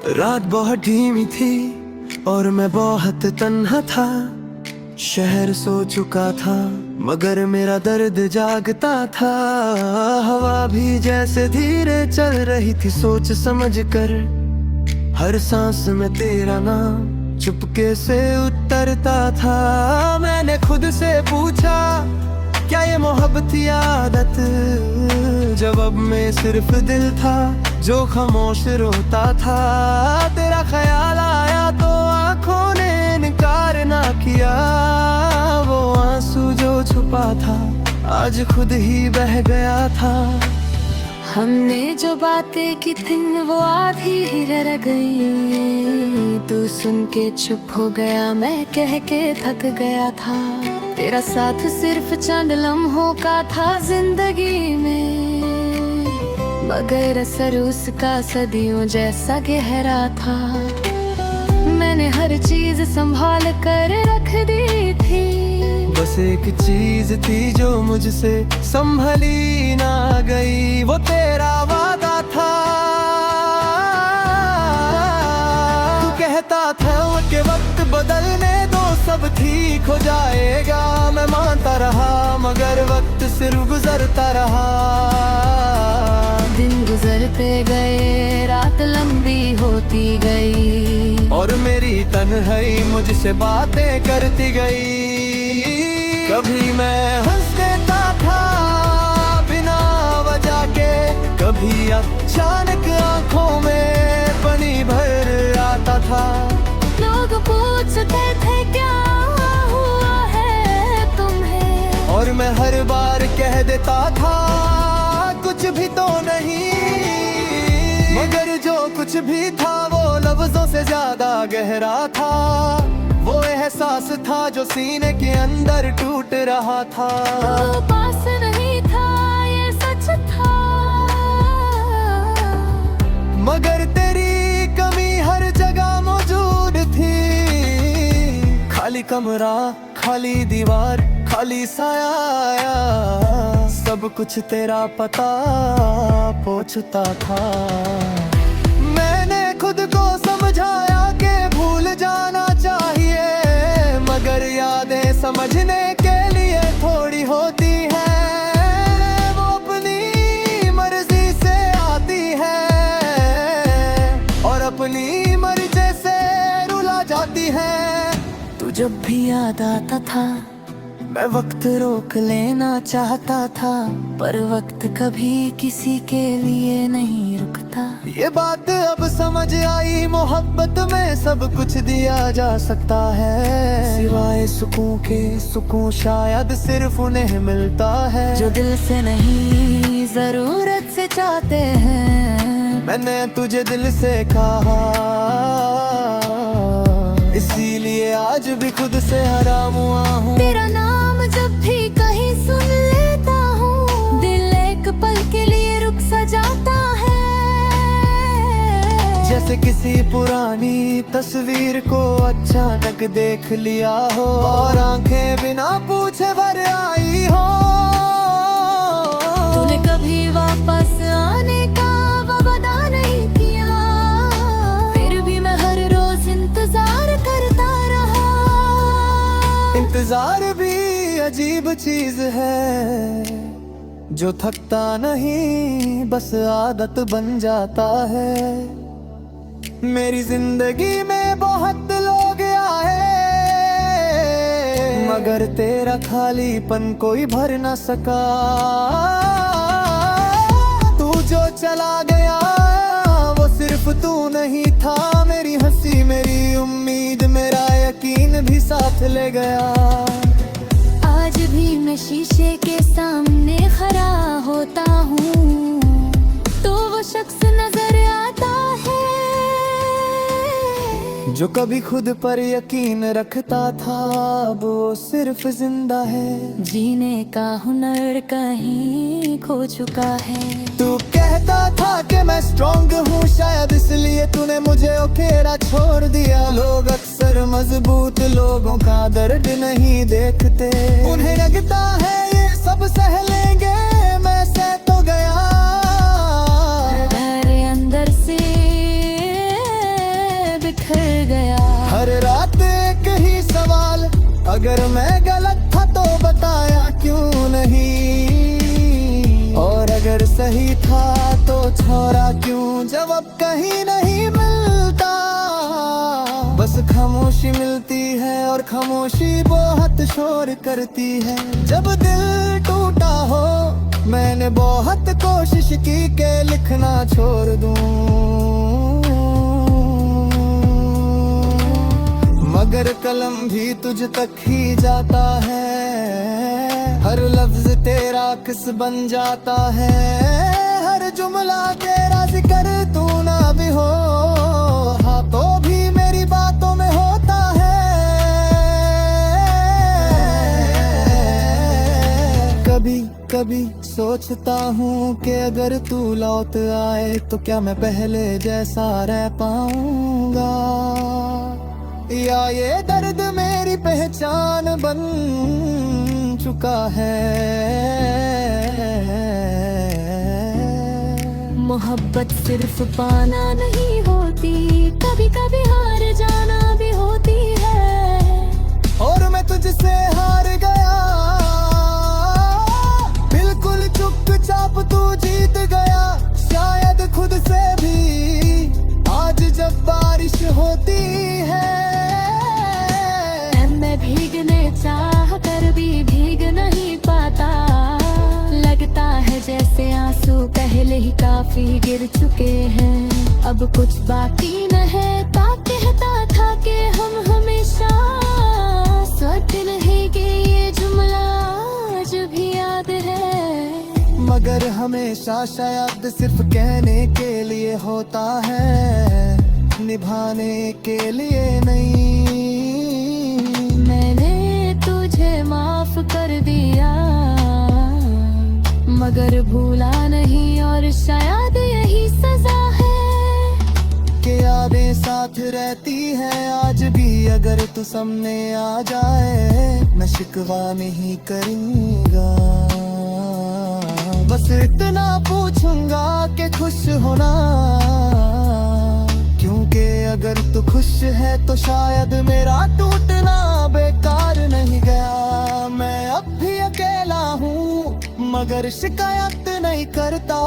रात बहुत धीमी थी और मैं बहुत तन्हा था। शहर सो चुका था मगर मेरा दर्द जागता था। हवा भी जैसे धीरे चल रही थी सोच समझ कर। हर सांस में तेरा नाम चुपके से उतरता था। मैंने खुद से पूछा क्या ये मोहब्बत की आदत। जवाब में सिर्फ दिल था जो खामोश रोता था। तेरा ख्याल आया तो आंखों ने इनकार ना किया। वो आंसू जो छुपा था आज खुद ही बह गया था। हमने जो बातें की थी वो आधी ही रह गई। तू सुन के चुप हो गया, मैं कह के थक गया था। तेरा साथ सिर्फ चंद लम्हों का था जिंदगी में, मगर असर उसका सदियों जैसा गहरा था। मैंने हर चीज संभाल कर रख दी थी, बस एक चीज थी जो मुझसे संभली ना गई। वो तेरा वादा था। तू कहता था कि वक्त बदलने दो सब ठीक हो जाएगा। मैं मानता रहा मगर वक्त सिर्फ गुजरता रहा। दिन गुजरते गए, रात लंबी होती गई और मेरी तन्हाई मुझसे बातें करती गई। कभी मैं हंस देता था बिना वजह के, कभी अचानक आंखों में पानी भर आता था। लोग पूछते थे क्या हुआ है तुम्हें, और मैं हर बार कह देता था कुछ भी तो नहीं। मगर जो कुछ भी था वो लफ्जों से ज्यादा गहरा था। वो एहसास था जो सीने के अंदर टूट रहा था। वो पास नहीं था ये सच था, मगर तेरी कमी हर जगह मौजूद थी। खाली कमरा, खाली दीवार, खाली साया, सब कुछ तेरा पता पूछता था। मैंने खुद को समझाया कि भूल जाना चाहिए, मगर यादें समझने के लिए थोड़ी होती है। वो अपनी मर्जी से आती है और अपनी मर्जी से रुला जाती है। तू जब भी याद आता था मैं वक्त रोक लेना चाहता था, पर वक्त कभी किसी के लिए नहीं रुकता। ये बात अब समझ आई, मोहब्बत में सब कुछ दिया जा सकता है। सिवाय सुकून के सुकून शायद सिर्फ उन्हें मिलता है जो दिल से नहीं जरूरत से चाहते हैं। मैंने तुझे दिल से कहा, इसीलिए आज भी खुद से हराम हुआ हूँ। तेरा नाम जब भी कहीं सुन लेता हूँ, दिल एक पल के लिए रुक सा जाता है। जैसे किसी पुरानी तस्वीर को अचानक देख लिया हो और आंखें बिना पूछे भर आई हो। तूने कभी वापस आने का वादा नहीं किया, फिर भी मैं हर रोज इंतजार करता रहा। इंतजार भी अजीब चीज है जो थकता नहीं, बस आदत बन जाता है। मेरी जिंदगी में बहुत लोग आए, मगर तेरा खालीपन कोई भर ना सका। तू जो चला गया वो सिर्फ तू नहीं था। मेरी हंसी, मेरी उम्मीद, मेरा यकीन भी साथ ले गया। आज भी मैं शीशे के सामने खड़ा होता हूँ तो वो शख्स नजर आता है जो कभी खुद पर यकीन रखता था। अब वो सिर्फ जिंदा है, जीने का हुनर कहीं खो चुका है। तू कहता था कि मैं स्ट्रॉन्ग हूँ, शायद इसलिए तूने मुझे अकेला छोड़ दिया। लोग अक्सर मजबूत लोगों का दर्द नहीं देखते। उन्हें लगता है ये सब सह लेंगे, मैं सह तो गया। मेरे अंदर से अगर मैं गलत था तो बताया क्यों नहीं, और अगर सही था तो छोड़ा क्यों जब अब कहीं नहीं मिलता। बस खामोशी मिलती है और खामोशी बहुत शोर करती है। जब दिल टूटा हो मैंने बहुत कोशिश की के लिखना छोड़ दूं, मगर कलम भी तुझ तक ही जाता है। हर लफ्ज तेरा किस बन जाता है, हर जुमला तेरा जिक्र तू ना भी हो, हाँ तो भी मेरी बातों में होता है। कभी कभी सोचता हूँ कि अगर तू लौट आए तो क्या मैं पहले जैसा रह पाऊंगा, या ये दर्द मेरी पहचान बन चुका है। मोहब्बत सिर्फ पाना नहीं होती, कभी कभी हार जाना भी होती है। और मैं तुझसे हार गया, बिल्कुल चुपचाप तू जीत गया, शायद खुद से भी। आज जब बारिश होती है मैं भीगने चाह कर भी भीग नहीं पाता, लगता है जैसे आंसू पहले ही काफी गिर चुके हैं। अब कुछ बाकी न है ता कहता था कि हम हमेशा साथ रहेंगे, ये जुमला आज भी याद है। मगर हमेशा शायद सिर्फ कहने के लिए होता है, निभाने के लिए नहीं। मैंने तुझे माफ कर दिया मगर भूला नहीं, और शायद यही सजा है कि यादें साथ रहती है आज भी। अगर तू सामने आ जाए मैं शिकवा नहीं करूंगा, बस इतना पूछूंगा कि खुश होना, क्योंकि अगर तू खुश है तो शायद मेरा टूटना बेकार नहीं गया। मैं अब भी अकेला हूँ मगर शिकायत नहीं करता।